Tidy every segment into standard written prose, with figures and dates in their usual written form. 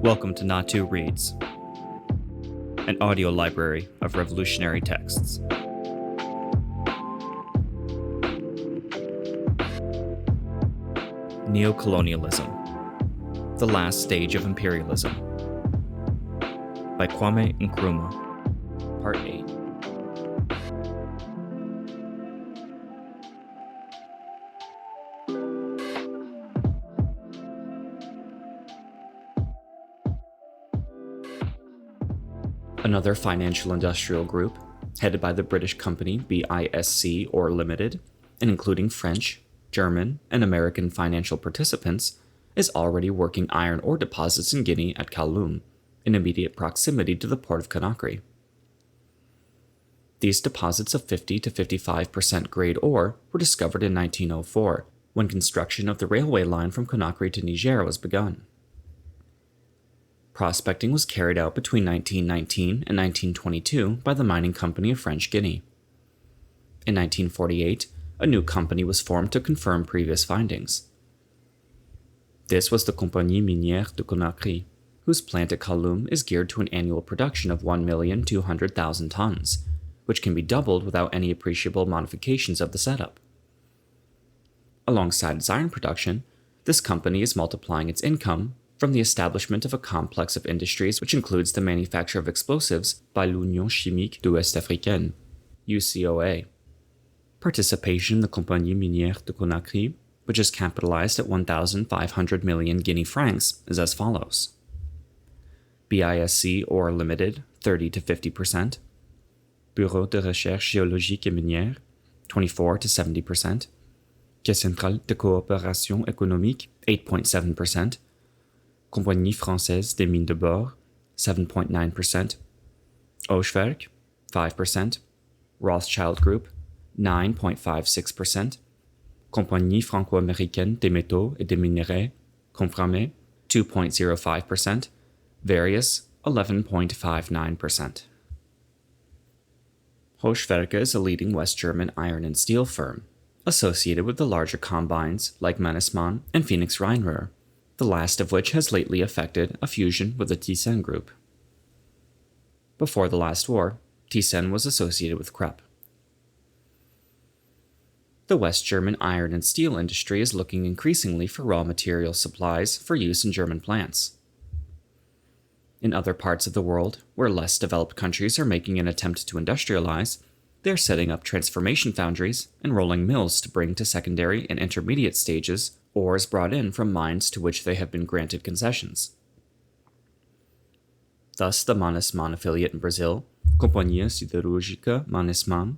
Welcome to Natu Reads, an audio library of revolutionary texts. Neo-Colonialism, The Last Stage of Imperialism, by Kwame Nkrumah, Part 8. Another financial industrial group, headed by the British company BISC or Limited, and including French, German, and American financial participants, is already working iron ore deposits in Guinea at Kaloum, in immediate proximity to the port of Conakry. These deposits of 50 to 55% grade ore were discovered in 1904, when construction of the railway line from Conakry to Niger was begun. Prospecting was carried out between 1919 and 1922 by the mining company of French Guinea. In 1948, a new company was formed to confirm previous findings. This was the Compagnie Minière de Conakry, whose plant at Kaloum is geared to an annual production of 1,200,000 tons, which can be doubled without any appreciable modifications of the setup. Alongside its iron production, this company is multiplying its income from the establishment of a complex of industries which includes the manufacture of explosives by l'Union Chimique de Ouest Africaine, UCOA. Participation in the Compagnie Minière de Conakry, which is capitalized at 1,500 million guinea francs, is as follows. BISC or Limited, 30 to 50%. Bureau de Recherche Géologique et Minière, 24 to 70%. Caisse Centrale de Coopération Économique, 8.7%. Compagnie Française des Mines de Bord, 7.9%, Oshwerk, 5%, Rothschild Group, 9.56%, Compagnie Franco-Américaine des Métaux et des Minerais, Conframé, 2.05%, Various, 11.59%. Hochwerke is a leading West German iron and steel firm, associated with the larger combines like Mannesmann and Phoenix Rheinruhr, the last of which has lately effected a fusion with the Thyssen Group. Before the last war, Thyssen was associated with Krupp. The West German iron and steel industry is looking increasingly for raw material supplies for use in German plants. In other parts of the world, where less developed countries are making an attempt to industrialize, they are setting up transformation foundries and rolling mills to bring to secondary and intermediate stages ores brought in from mines to which they have been granted concessions. Thus, the Mannesmann affiliate in Brazil, Companhia Siderúrgica Mannesmann,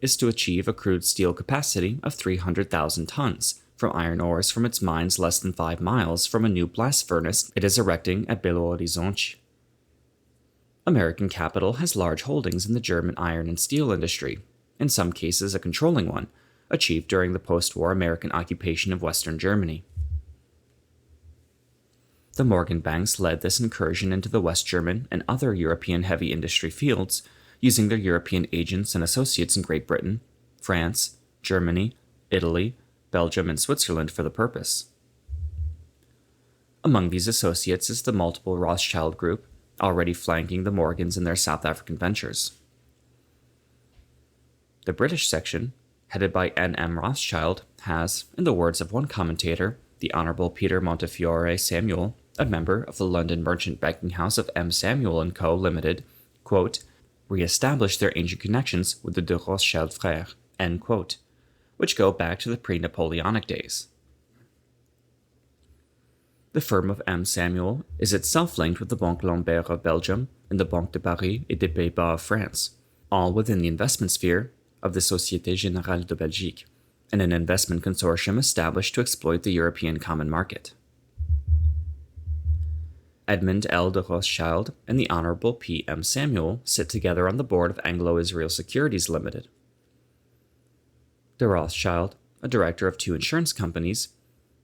is to achieve a crude steel capacity of 300,000 tons from iron ores from its mines less than 5 miles from a new blast furnace it is erecting at Belo Horizonte. American capital has large holdings in the German iron and steel industry, in some cases a controlling one, achieved during the post-war American occupation of Western Germany. The Morgan banks led this incursion into the West German and other European heavy industry fields, using their European agents and associates in Great Britain, France, Germany, Italy, Belgium, and Switzerland for the purpose. Among these associates is the multiple Rothschild Group, already flanking the Morgans in their South African ventures. The British section, headed by N.M. Rothschild, has, in the words of one commentator, the Honourable Peter Montefiore Samuel, a member of the London merchant banking house of M. Samuel & Co. Limited, quote, re-established their ancient connections with the de Rothschild frères, end quote, which go back to the pre-Napoleonic days. The firm of M. Samuel is itself linked with the Banque Lambert of Belgium and the Banque de Paris et des Pays-Bas of France, all within the investment sphere of the Société Générale de Belgique, and an investment consortium established to exploit the European common market. Edmund L. de Rothschild and the Honourable P. M. Samuel sit together on the board of Anglo-Israel Securities Limited. De Rothschild, a director of 2 insurance companies,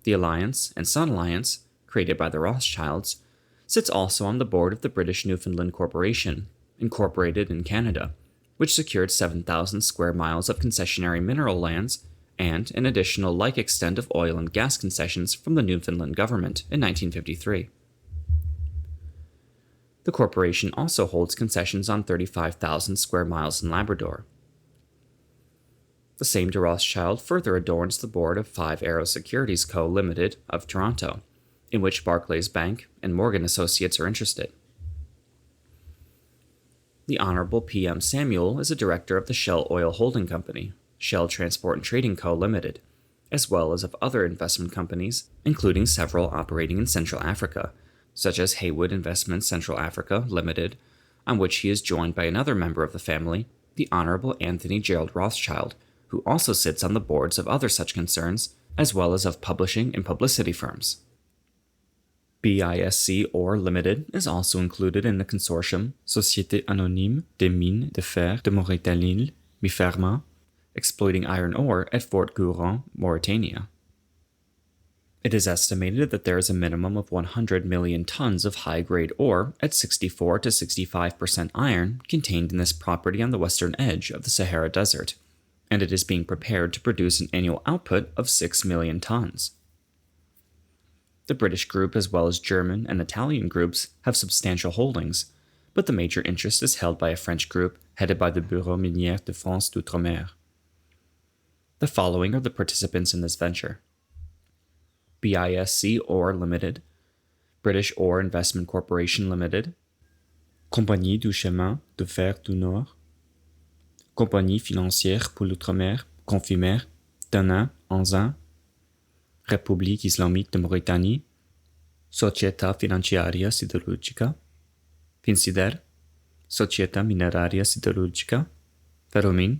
the Alliance and Sun Alliance, created by the Rothschilds, sits also on the board of the British Newfoundland Corporation, incorporated in Canada, which secured 7,000 square miles of concessionary mineral lands and an additional like extent of oil and gas concessions from the Newfoundland government in 1953. The corporation also holds concessions on 35,000 square miles in Labrador. The same de Rothschild further adorns the board of 5 Arrow Securities Co. Limited of Toronto, in which Barclays Bank and Morgan Associates are interested. The Honorable P.M. Samuel is a director of the Shell Oil Holding Company, Shell Transport and Trading Co. Limited, as well as of other investment companies, including several operating in Central Africa, such as Haywood Investments Central Africa Limited, on which he is joined by another member of the family, the Honorable Anthony Gerald Rothschild, who also sits on the boards of other such concerns, as well as of publishing and publicity firms. BISC or Limited is also included in the consortium Société Anonyme des Mines de Fer de Mauritanie, MIFERMA, exploiting iron ore at Fort Gouron, Mauritania. It is estimated that there is a minimum of 100 million tons of high-grade ore at 64 to 65% iron contained in this property on the western edge of the Sahara Desert, and it is being prepared to produce an annual output of 6 million tons. The British group as well as German and Italian groups have substantial holdings, but the major interest is held by a French group headed by the Bureau Minière de France d'Outre-mer. The following are the participants in this venture: BISC Ore Limited, British Ore Investment Corporation Limited, Compagnie du Chemin de Fer du Nord, Compagnie Financière pour l'Outre-mer, Confimer, Denain, Anzin, République Islamique de Mauritanie, Società Financiaria Siderurgica, Finsider, Società Mineraria Siderurgica, Ferromin,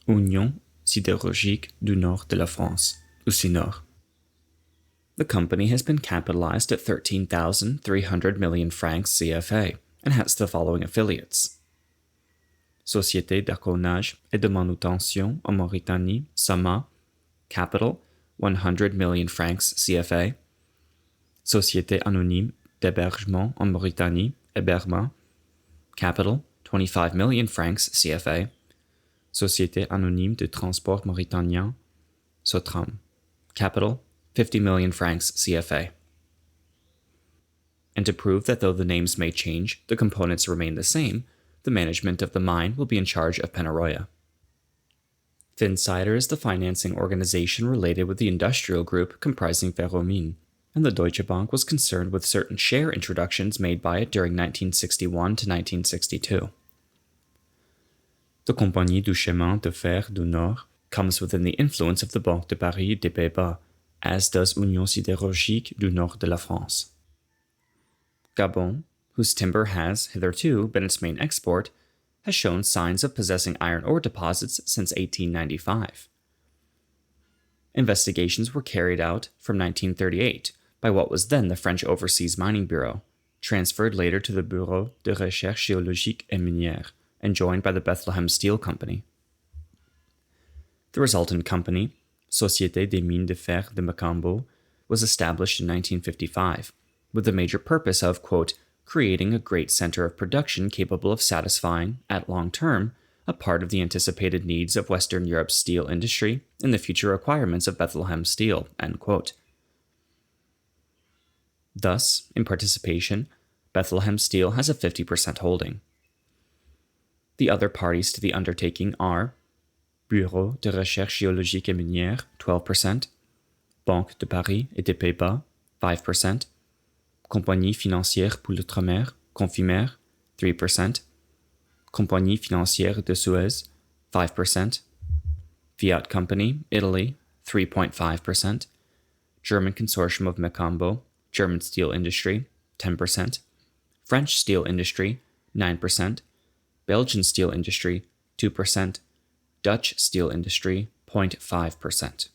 Union Sidérurgique du Nord de la France, USINOR. The company has been capitalized at 13,300 million francs CFA and has the following affiliates: Société d'Arconnage et de Manutention en Mauritanie, SAMA, capital 100 million francs CFA, Société Anonyme d'Hébergement en Mauritanie, Héberma, capital 25 million francs CFA, Société Anonyme de Transport Mauritanien, SOTRAM, capital 50 million francs CFA. And to prove that though the names may change, the components remain the same, the management of the mine will be in charge of Penaroya. Finsider is the financing organization related with the industrial group comprising Ferromin, and the Deutsche Bank was concerned with certain share introductions made by it during 1961 to 1962. The Compagnie du Chemin de Fer du Nord comes within the influence of the Banque de Paris des Pays-Bas, as does Union Sidérurgique du Nord de la France. Gabon, whose timber has hitherto been its main export, has shown signs of possessing iron ore deposits since 1895. Investigations were carried out from 1938 by what was then the French Overseas Mining Bureau, transferred later to the Bureau de Recherche Géologique et Minière, and joined by the Bethlehem Steel Company. The resultant company, Société des Mines de Fer de Macambo, was established in 1955, with the major purpose of, quote, creating a great center of production capable of satisfying, at long term, a part of the anticipated needs of Western Europe's steel industry and the future requirements of Bethlehem Steel, end quote. Thus, in participation, Bethlehem Steel has a 50% holding. The other parties to the undertaking are Bureau de Recherche Géologique et Minière, 12%, Banque de Paris et des Pays-Bas, 5%, Compagnie Financière pour l'Outre-mer, Confimer, 3%, Compagnie Financière de Suez, 5%, Fiat Company, Italy, 3.5%, German Consortium of Macambo, German Steel Industry, 10%, French Steel Industry, 9%, Belgian Steel Industry, 2%, Dutch Steel Industry, 0.5%.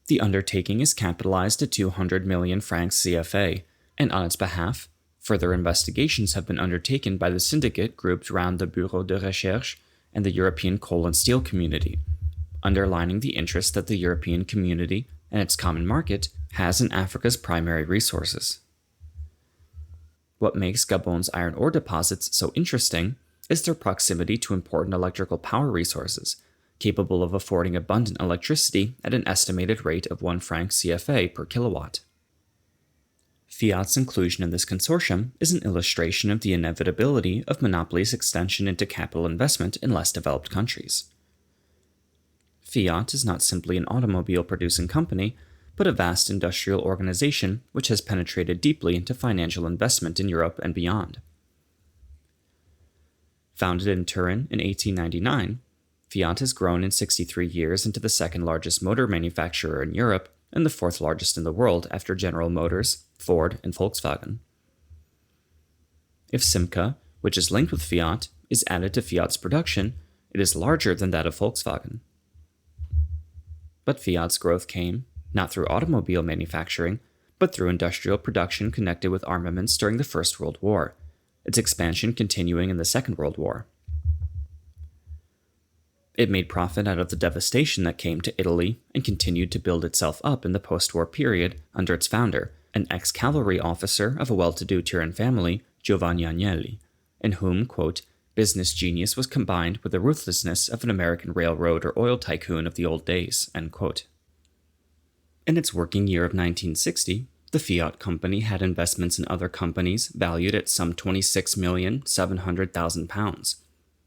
The undertaking is capitalized at 200 million francs CFA, and on its behalf, further investigations have been undertaken by the syndicate grouped around the Bureau de Recherche and the European Coal and Steel Community, underlining the interest that the European community and its common market has in Africa's primary resources. What makes Gabon's iron ore deposits so interesting is their proximity to important electrical power resources, capable of affording abundant electricity at an estimated rate of 1 franc CFA per kilowatt. Fiat's inclusion in this consortium is an illustration of the inevitability of monopoly's extension into capital investment in less developed countries. Fiat is not simply an automobile-producing company, but a vast industrial organization which has penetrated deeply into financial investment in Europe and beyond. Founded in Turin in 1899, Fiat has grown in 63 years into the second largest motor manufacturer in Europe and the fourth largest in the world after General Motors, Ford, and Volkswagen. If Simca, which is linked with Fiat, is added to Fiat's production, it is larger than that of Volkswagen. But Fiat's growth came, not through automobile manufacturing, but through industrial production connected with armaments during the First World War, its expansion continuing in the Second World War. It made profit out of the devastation that came to Italy and continued to build itself up in the post-war period under its founder, an ex-cavalry officer of a well-to-do Turin family, Giovanni Agnelli, in whom, quote, business genius was combined with the ruthlessness of an American railroad or oil tycoon of the old days, end quote. In its working year of 1960, the Fiat company had investments in other companies valued at some £26,700,000,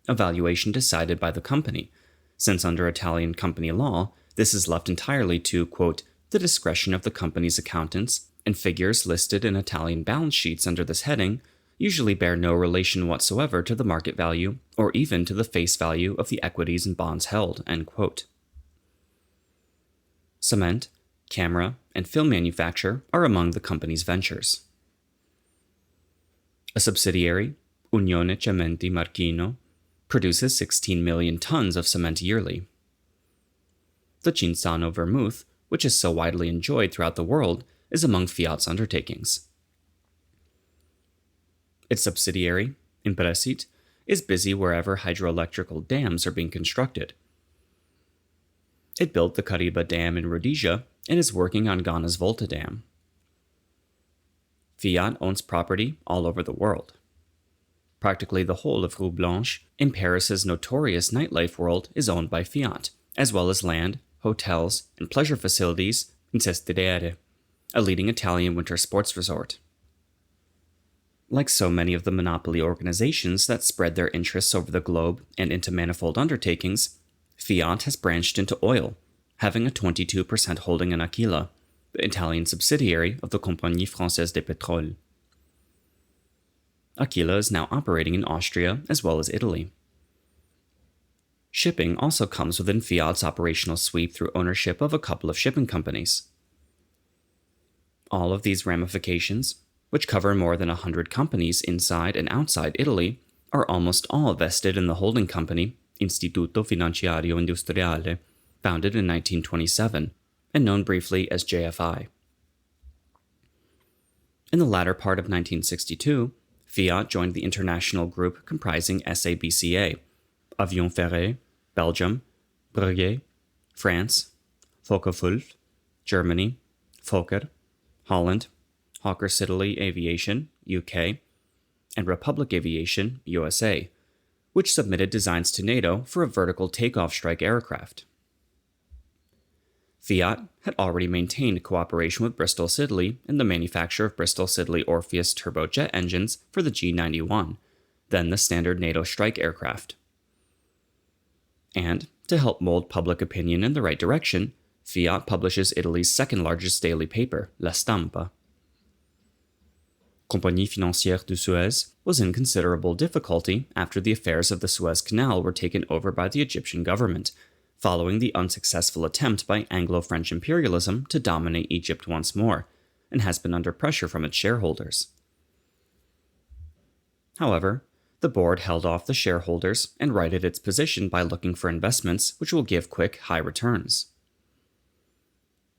a valuation decided by the company, since under Italian company law, this is left entirely to, quote, the discretion of the company's accountants, and figures listed in Italian balance sheets under this heading usually bear no relation whatsoever to the market value or even to the face value of the equities and bonds held, end quote. Cement, camera, and film manufacture are among the company's ventures. A subsidiary, Unione Cementi Marchino, produces 16 million tons of cement yearly. The Cinzano vermouth, which is so widely enjoyed throughout the world, is among Fiat's undertakings. Its subsidiary, Impresit, is busy wherever hydroelectrical dams are being constructed. It built the Kariba Dam in Rhodesia and is working on Ghana's Volta Dam. Fiat owns property all over the world. Practically the whole of Rue Blanche, in Paris's notorious nightlife world, is owned by Fiat, as well as land, hotels, and pleasure facilities in Sestiere, a leading Italian winter sports resort. Like so many of the monopoly organizations that spread their interests over the globe and into manifold undertakings, Fiat has branched into oil, having a 22% holding in Aquila, the Italian subsidiary of the Compagnie Française des Pétroles. Aquila is now operating in Austria as well as Italy. Shipping also comes within Fiat's operational sweep through ownership of a couple of shipping companies. All of these ramifications, which cover more than 100 companies inside and outside Italy, are almost all vested in the holding company, Istituto Finanziario Industriale, founded in 1927, and known briefly as JFI. In the latter part of 1962, Fiat joined the international group comprising SABCA, Avions Ferrés, Belgium, Breguet, France, Focke-Wulf, Germany, Fokker, Holland, Hawker Siddeley Aviation, UK, and Republic Aviation, USA, which submitted designs to NATO for a vertical takeoff strike aircraft. Fiat had already maintained cooperation with Bristol Siddeley in the manufacture of Bristol Siddeley Orpheus turbojet engines for the G91, then the standard NATO strike aircraft. And, to help mold public opinion in the right direction, Fiat publishes Italy's second largest daily paper, La Stampa. Compagnie Financière du Suez was in considerable difficulty after the affairs of the Suez Canal were taken over by the Egyptian government, following the unsuccessful attempt by Anglo-French imperialism to dominate Egypt once more, and has been under pressure from its shareholders. However, the board held off the shareholders and righted its position by looking for investments which will give quick, high returns.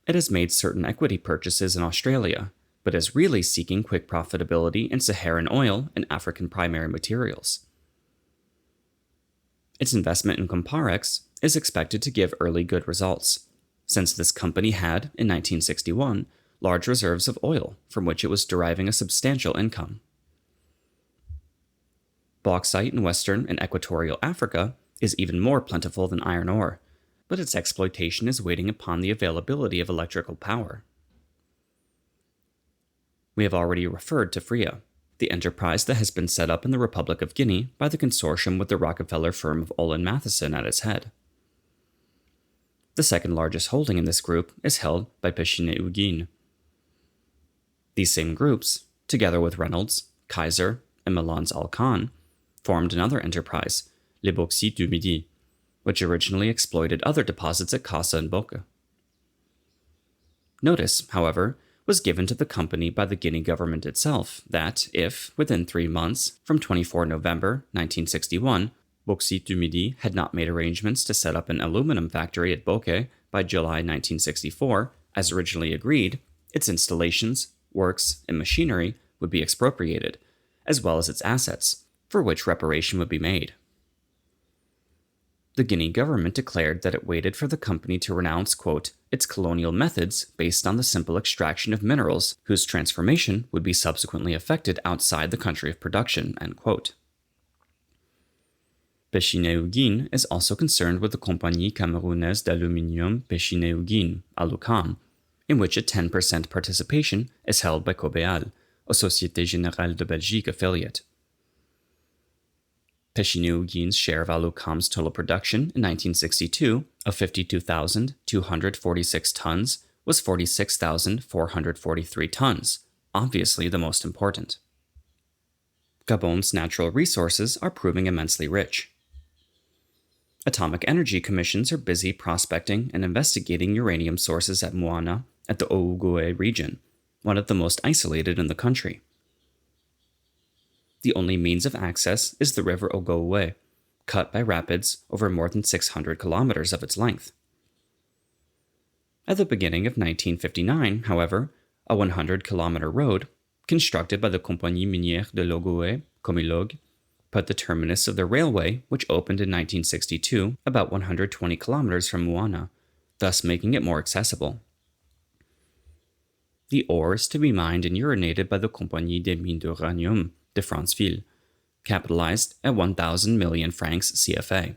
It has made certain equity purchases in Australia, but is really seeking quick profitability in Saharan oil and African primary materials. Its investment in Comparex is expected to give early good results, since this company had, in 1961, large reserves of oil from which it was deriving a substantial income. Bauxite in Western and Equatorial Africa is even more plentiful than iron ore, but its exploitation is waiting upon the availability of electrical power. We have already referred to FRIA, the enterprise that has been set up in the Republic of Guinea by the consortium with the Rockefeller firm of Olin Matheson at its head. The second largest holding in this group is held by Péchiné-Ugine. These same groups, together with Reynolds, Kaiser, and Milan's Alcan, formed another enterprise, Les Bauxites du Midi, which originally exploited other deposits at Kassa and Boka. Notice, however, was given to the company by the Guinea government itself that if, within 3 months, from 24 November 1961, Bauxite du Midi had not made arrangements to set up an aluminum factory at Bokeh by July 1964, as originally agreed, its installations, works, and machinery would be expropriated, as well as its assets, for which reparation would be made. The Guinea government declared that it waited for the company to renounce, quote, its colonial methods based on the simple extraction of minerals whose transformation would be subsequently effected outside the country of production, end quote. Péchiné-Ugine is also concerned with the Compagnie Camerounaise d'Aluminium Péchiné-Ugine, ALUCAM, in which a 10% participation is held by Cobéal, a Société Générale de Belgique affiliate. Péchiné-Ugine's share of ALUCAM's total production in 1962 of 52,246 tons was 46,443 tons, obviously the most important. Gabon's natural resources are proving immensely rich. Atomic energy commissions are busy prospecting and investigating uranium sources at Moana at the Ogooué region, one of the most isolated in the country. The only means of access is the river Ogooué, cut by rapids over more than 600 kilometers of its length. At the beginning of 1959, however, a 100-kilometer road, constructed by the Compagnie Minière de l'Ogooué, Comilog, put the terminus of the railway, which opened in 1962, about 120 kilometers from Moana, thus making it more accessible. The ore is to be mined and urinated by the Compagnie des Mines d'Uranium de Franceville, capitalized at 1,000 million francs CFA.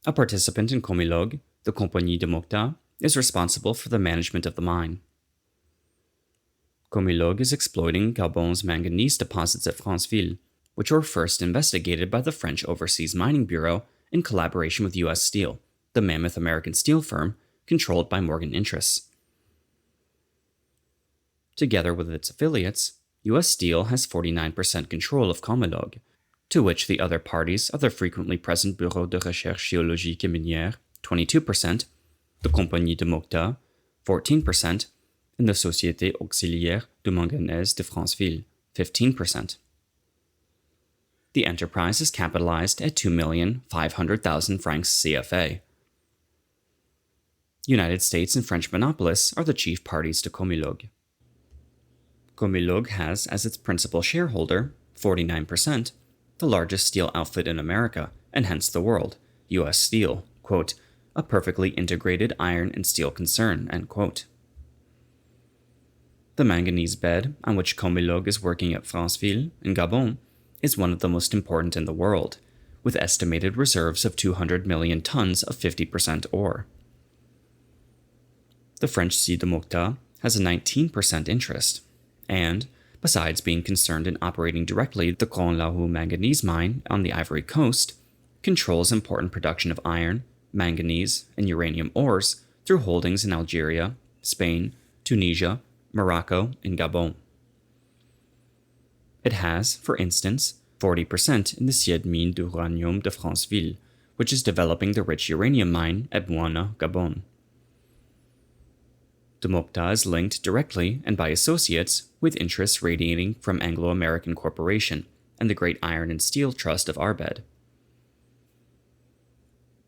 A participant in Comilog, the Compagnie de Mocta, is responsible for the management of the mine. Comilog is exploiting Gabon's manganese deposits at Franceville, which were first investigated by the French Overseas Mining Bureau in collaboration with U.S. Steel, the mammoth American steel firm controlled by Morgan Interests. Together with its affiliates, U.S. Steel has 49% control of Comilog, to which the other parties are the frequently present Bureau de Recherche Géologique et Minière, 22%, the Compagnie de Mocta, 14%, and the Société Auxiliaire de Manganèse de Franceville, 15%. The enterprise is capitalized at 2,500,000 francs CFA. United States and French monopolists are the chief parties to Comilog. Comilog has as its principal shareholder, 49%, the largest steel outfit in America, and hence the world, U.S. Steel, quote, a perfectly integrated iron and steel concern, end quote. The manganese bed, on which Comilog is working at Franceville, in Gabon, is one of the most important in the world, with estimated reserves of 200 million tons of 50% ore. The French Ci de Mocta has a 19% interest, and, besides being concerned in operating directly the Grand Lahou manganese mine on the Ivory Coast, controls important production of iron, manganese, and uranium ores through holdings in Algeria, Spain, Tunisia, Morocco, and Gabon. It has, for instance, 40% in the Sied Mine d'Uranium de Franceville, which is developing the rich uranium mine at Moana, Gabon. De Mocta is linked directly and by associates with interests radiating from Anglo-American Corporation and the Great Iron and Steel Trust of Arbed.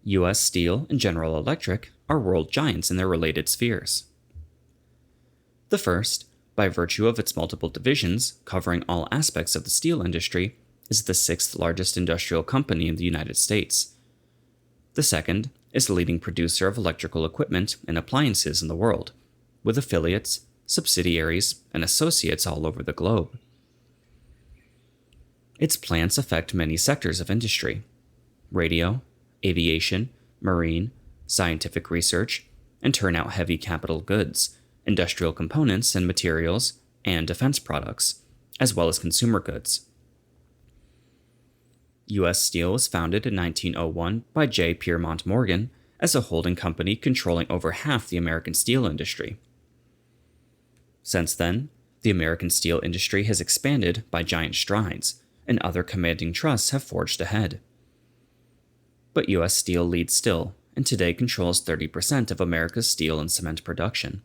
U.S. Steel and General Electric are world giants in their related spheres. The first, by virtue of its multiple divisions covering all aspects of the steel industry, is the sixth largest industrial company in the United States. The second is the leading producer of electrical equipment and appliances in the world, with affiliates, subsidiaries, and associates all over the globe. Its plants affect many sectors of industry: radio, aviation, marine, scientific research, and turn out heavy capital goods, industrial components and materials, and defense products, as well as consumer goods. U.S. Steel was founded in 1901 by J. Piermont Morgan as a holding company controlling over half the American steel industry. Since then, the American steel industry has expanded by giant strides, and other commanding trusts have forged ahead. But U.S. Steel leads still, and today controls 30% of America's steel and cement production.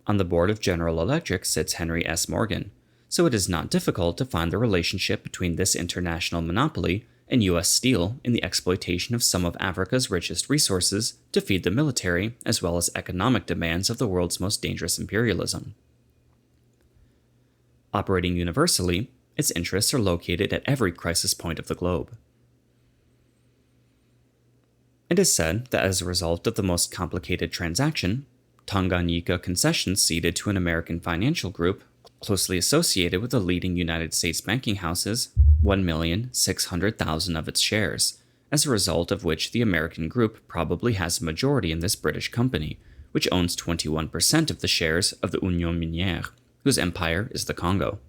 On the board of General Electric sits Henry S. Morgan, so it is not difficult to find the relationship between this international monopoly and U.S. Steel in the exploitation of some of Africa's richest resources to feed the military as well as economic demands of the world's most dangerous imperialism. Operating universally, its interests are located at every crisis point of the globe. It is said that as a result of the most complicated transaction, Tanganyika concessions ceded to an American financial group closely associated with the leading United States banking houses 1,600,000 of its shares, as a result of which the American group probably has a majority in this British company, which owns 21% of the shares of the Union Minière, whose empire is the Congo.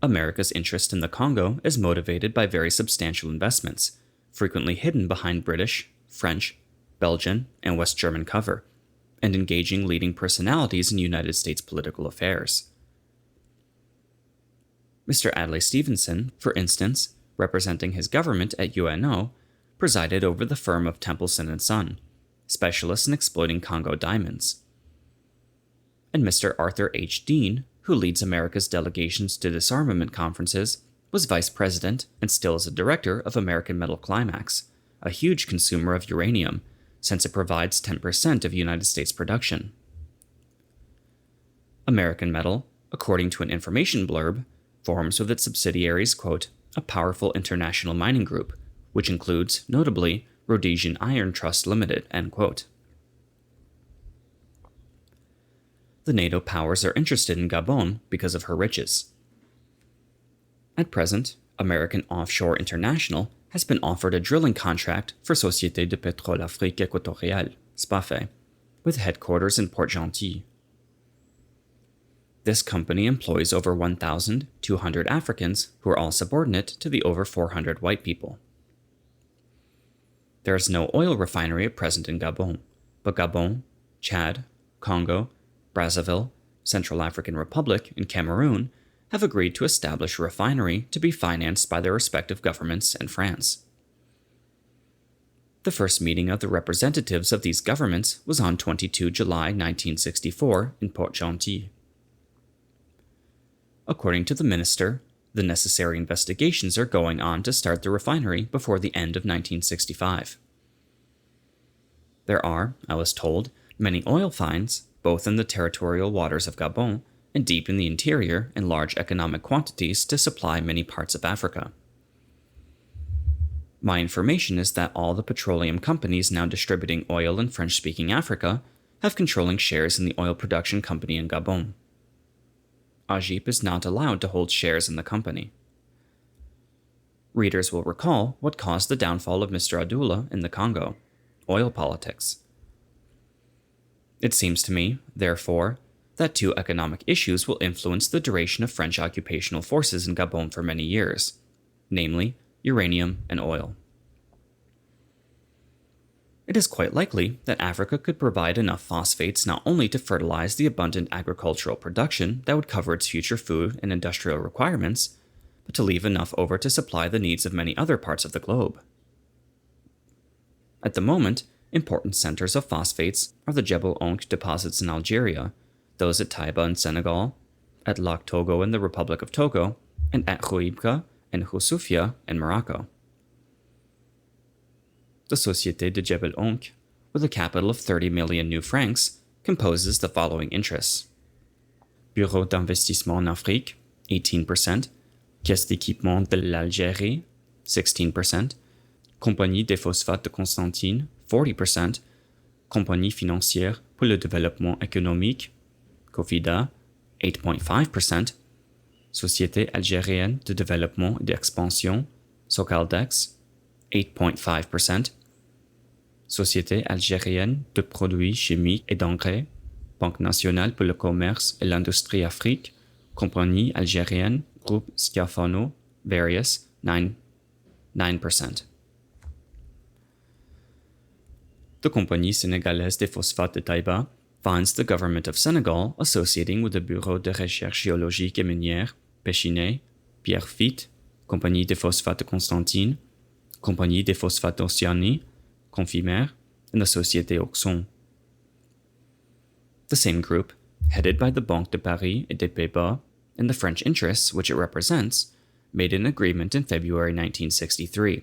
America's interest in the Congo is motivated by very substantial investments, frequently hidden behind British, French, Belgian, and West German cover, and engaging leading personalities in United States political affairs. Mr. Adlai Stevenson, for instance, representing his government at UNO, presided over the firm of Templeson and Son, specialists in exploiting Congo diamonds. And Mr. Arthur H. Dean, who leads America's delegations to disarmament conferences, was vice president and still is a director of American Metal Climax, a huge consumer of uranium, since it provides 10% of United States production. American Metal, according to an information blurb, forms with its subsidiaries, quote, a powerful international mining group, which includes, notably, Rhodesian Iron Trust Limited, end quote. The NATO powers are interested in Gabon because of her riches. At present, American Offshore International has been offered a drilling contract for Société de Pétrole Afrique Équatoriale, SPAFE, with headquarters in Port-Gentil. This company employs over 1,200 Africans who are all subordinate to the over 400 white people. There is no oil refinery at present in Gabon, but Gabon, Chad, Congo, Brazzaville, Central African Republic, and Cameroon have agreed to establish a refinery to be financed by their respective governments and France. The first meeting of the representatives of these governments was on 22 July 1964 in Port-Gentil. According to the minister, the necessary investigations are going on to start the refinery before the end of 1965. There are, I was told, many oil finds, both in the territorial waters of Gabon and deep in the interior in large economic quantities to supply many parts of Africa. My information is that all the petroleum companies now distributing oil in French-speaking Africa have controlling shares in the oil production company in Gabon. Agip is not allowed to hold shares in the company. Readers will recall what caused the downfall of Mr. Adula in the Congo: oil politics. It seems to me, therefore, that two economic issues will influence the duration of French occupational forces in Gabon for many years, namely uranium and oil. It is quite likely that Africa could provide enough phosphates not only to fertilize the abundant agricultural production that would cover its future food and industrial requirements, but to leave enough over to supply the needs of many other parts of the globe. At the moment, important centers of phosphates are the Jebel Onk deposits in Algeria, those at Taiba in Senegal, at Lac Togo in the Republic of Togo, and at Khoibga and Khoussoufia in Morocco. The Société de Jebel Onk, with a capital of 30 million new francs, composes the following interests: Bureau d'investissement en Afrique, 18%, Caisse d'équipement de l'Algérie, 16%, Compagnie des phosphates de Constantine, 40%, Compagnie financière pour le développement économique, COFIDA, 8.5%, Société algérienne de développement et d'expansion, SOCALDEX, 8.5%, Société algérienne de produits chimiques et d'engrais, Banque nationale pour le commerce et l'industrie Afrique, Compagnie algérienne, Groupe Schiaffano, various, 9%. The Compagnie sénégalaise des phosphates de Taïba finds the government of Senegal associating with the Bureau de recherche géologique et minière, Péchiné, Pierrefitte, Compagnie des phosphates de Constantine, Compagnie des phosphates d'Océanie, Confimer, and the Société Auxon. The same group, headed by the Banque de Paris et des Pays-Bas, and the French interests which it represents, made an agreement in February 1963,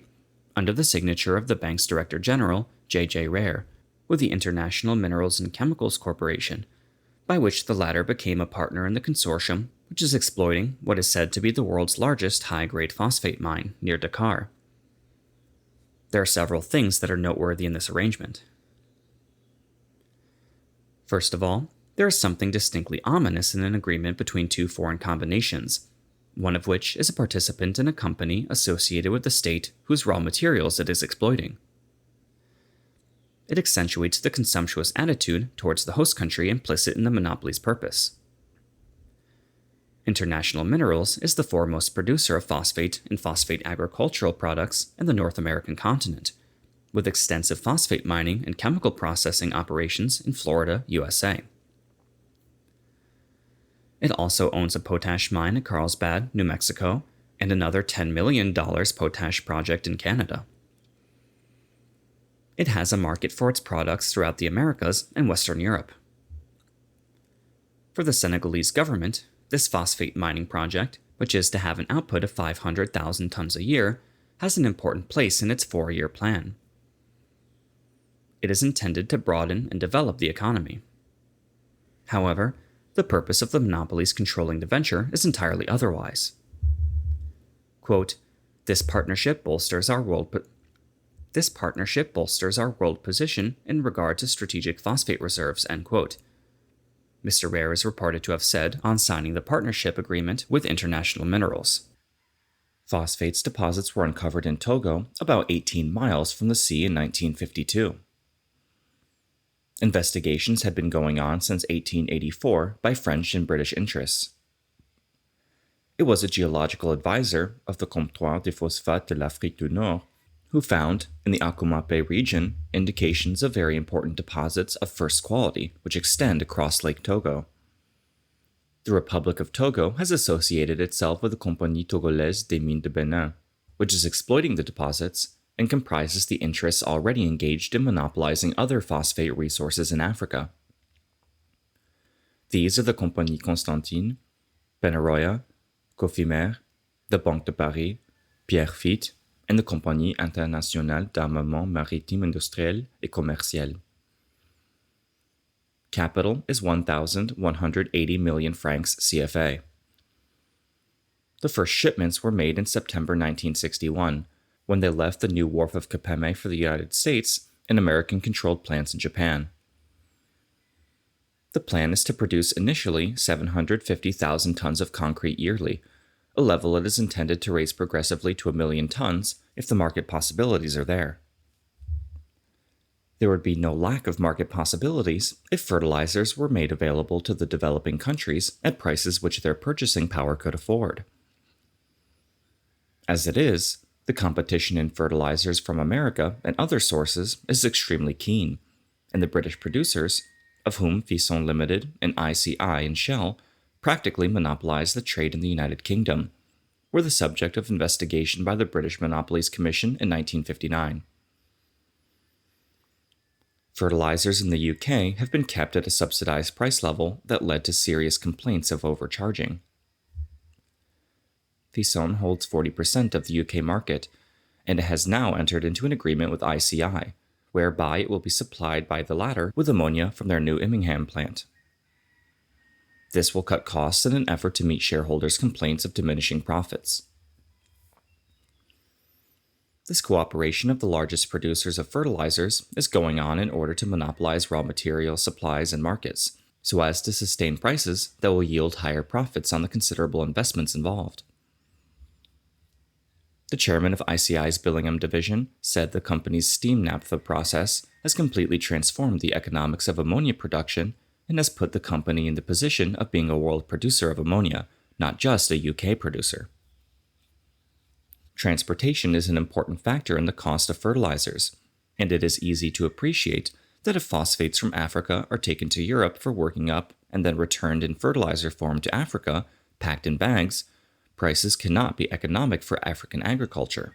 under the signature of the bank's Director General, J.J. Rare, with the International Minerals and Chemicals Corporation, by which the latter became a partner in the consortium which is exploiting what is said to be the world's largest high-grade phosphate mine near Dakar. There are several things that are noteworthy in this arrangement. First of all, there is something distinctly ominous in an agreement between two foreign combinations, one of which is a participant in a company associated with the state whose raw materials it is exploiting. It accentuates the consumptuous attitude towards the host country implicit in the monopoly's purpose. International Minerals is the foremost producer of phosphate and phosphate agricultural products in the North American continent, with extensive phosphate mining and chemical processing operations in Florida, USA. It also owns a potash mine at Carlsbad, New Mexico, and another $10 million potash project in Canada. It has a market for its products throughout the Americas and Western Europe. For the Senegalese government, this phosphate mining project, which is to have an output of 500,000 tons a year, has an important place in its 4-year plan. It is intended to broaden and develop the economy. However, the purpose of the monopolies controlling the venture is entirely otherwise. Quote, This partnership bolsters our world position in regard to strategic phosphate reserves, end quote. Mr. Rare is reported to have said on signing the partnership agreement with International Minerals. Phosphates deposits were uncovered in Togo, about 18 miles from the sea in 1952. Investigations had been going on since 1884 by French and British interests. It was a geological advisor of the Comptoir des Phosphates de l'Afrique du Nord who found, in the Akumape region, indications of very important deposits of first quality which extend across Lake Togo. The Republic of Togo has associated itself with the Compagnie Togolaise des Mines de Benin, which is exploiting the deposits and comprises the interests already engaged in monopolizing other phosphate resources in Africa. These are the Compagnie Constantine, Benaroya, Cofimer, the Banque de Paris, Pierrefitte, and the Compagnie Internationale d'Armement Maritime Industriel et Commercial. Capital is 1,180 million francs CFA. The first shipments were made in September 1961, when they left the new wharf of Kapeme for the United States and American-controlled plants in Japan. The plan is to produce initially 750,000 tons of concrete yearly, a level it is intended to raise progressively to 1 million tons if the market possibilities are there. There would be no lack of market possibilities if fertilizers were made available to the developing countries at prices which their purchasing power could afford. As it is, the competition in fertilizers from America and other sources is extremely keen, and the British producers, of whom Fisson Limited and ICI and Shell practically monopolize the trade in the United Kingdom, were the subject of investigation by the British Monopolies Commission in 1959. Fertilizers in the UK have been kept at a subsidized price level that led to serious complaints of overcharging. Fisson holds 40% of the UK market, and it has now entered into an agreement with ICI, whereby it will be supplied by the latter with ammonia from their new Immingham plant. This will cut costs in an effort to meet shareholders' complaints of diminishing profits. This cooperation of the largest producers of fertilizers is going on in order to monopolize raw material supplies and markets, so as to sustain prices that will yield higher profits on the considerable investments involved. The chairman of ICI's Billingham division said the company's steam naphtha process has completely transformed the economics of ammonia production and has put the company in the position of being a world producer of ammonia, not just a UK producer. Transportation is an important factor in the cost of fertilizers, and it is easy to appreciate that if phosphates from Africa are taken to Europe for working up and then returned in fertilizer form to Africa, packed in bags, prices cannot be economic for African agriculture.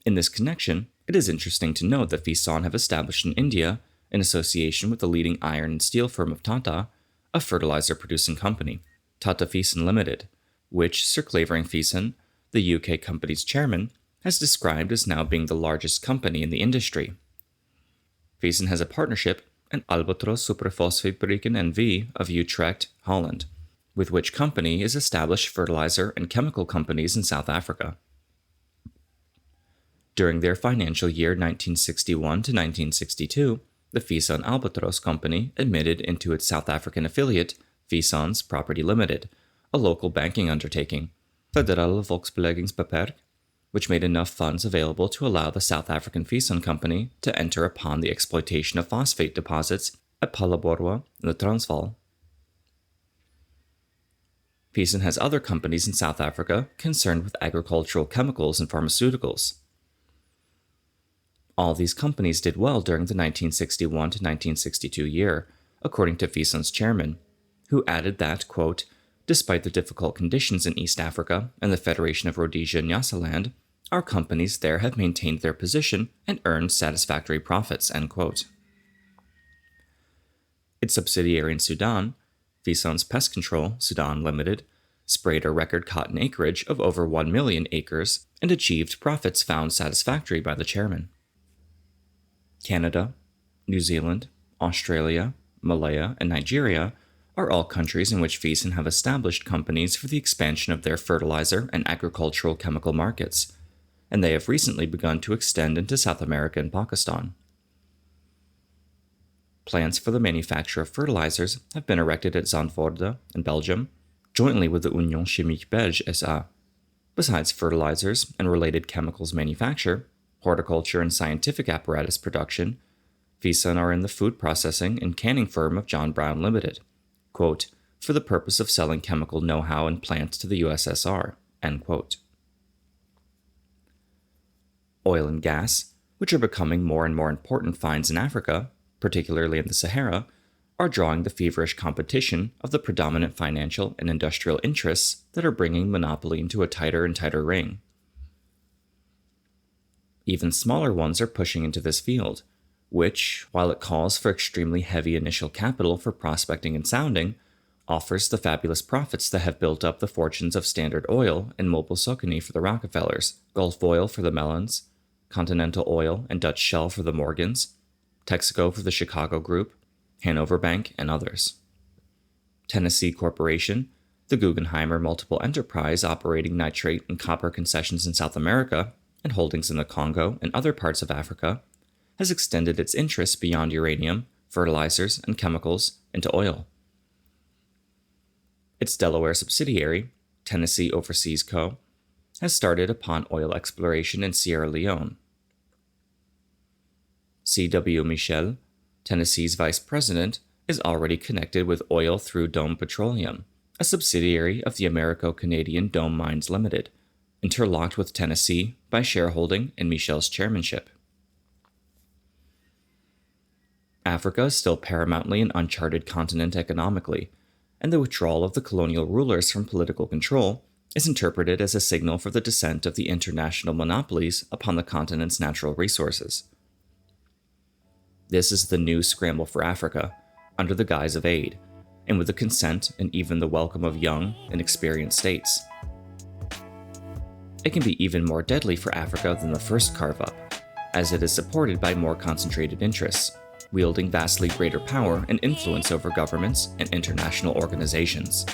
In this connection, it is interesting to note that Fison have established in India, in association with the leading iron and steel firm of Tata, a fertilizer-producing company, Tata Fison Limited, which Sir Clavering Fison, the UK company's chairman, has described as now being the largest company in the industry. Fison has a partnership in Albatros Superfosfaatfabrieken N.V. of Utrecht, Holland, with which company is established fertilizer and chemical companies in South Africa. During their financial year 1961 to 1962, the Fison Albatros Company admitted into its South African affiliate, Fison's Property Limited, a local banking undertaking, Federal Volksbeleggingsbeperk, which made enough funds available to allow the South African Fison Company to enter upon the exploitation of phosphate deposits at Phalaborwa in the Transvaal. Fison has other companies in South Africa concerned with agricultural chemicals and pharmaceuticals. All these companies did well during the 1961 to 1962 year, according to Fison's chairman, who added that, quote, despite the difficult conditions in East Africa and the Federation of Rhodesia and Nyasaland, our companies there have maintained their position and earned satisfactory profits, end quote. Its subsidiary in Sudan, Fison's Pest Control, Sudan Limited, sprayed a record cotton acreage of over 1 million acres and achieved profits found satisfactory by the chairman. Canada, New Zealand, Australia, Malaya, and Nigeria are all countries in which Fison have established companies for the expansion of their fertilizer and agricultural chemical markets, and they have recently begun to extend into South America and Pakistan. Plants for the manufacture of fertilizers have been erected at Zandvoorde in Belgium, jointly with the Union Chimique Belge SA. Besides fertilizers and related chemicals manufacture, horticulture and scientific apparatus production, Fison are in the food processing and canning firm of John Brown Limited, quote, for the purpose of selling chemical know-how and plants to the USSR, end quote. Oil and gas, which are becoming more and more important finds in Africa, particularly in the Sahara, are drawing the feverish competition of the predominant financial and industrial interests that are bringing monopoly into a tighter and tighter ring. Even smaller ones are pushing into this field, which, while it calls for extremely heavy initial capital for prospecting and sounding, offers the fabulous profits that have built up the fortunes of Standard Oil and Mobil Sokony for the Rockefellers, Gulf Oil for the Mellons, Continental Oil and Dutch Shell for the Morgans, Texaco for the Chicago Group, Hanover Bank, and others. Tennessee Corporation, the Guggenheimer multiple enterprise operating nitrate and copper concessions in South America and holdings in the Congo and other parts of Africa, has extended its interests beyond uranium, fertilizers, and chemicals into oil. Its Delaware subsidiary, Tennessee Overseas Co., has started upon oil exploration in Sierra Leone. C.W. Michel, Tennessee's vice president, is already connected with oil through Dome Petroleum, a subsidiary of the Americo-Canadian Dome Mines Limited, interlocked with Tennessee by shareholding in Michel's chairmanship. Africa is still paramountly an uncharted continent economically, and the withdrawal of the colonial rulers from political control is interpreted as a signal for the descent of the international monopolies upon the continent's natural resources. This is the new scramble for Africa, under the guise of aid, and with the consent and even the welcome of young and experienced states. It can be even more deadly for Africa than the first carve-up, as it is supported by more concentrated interests, wielding vastly greater power and influence over governments and international organizations.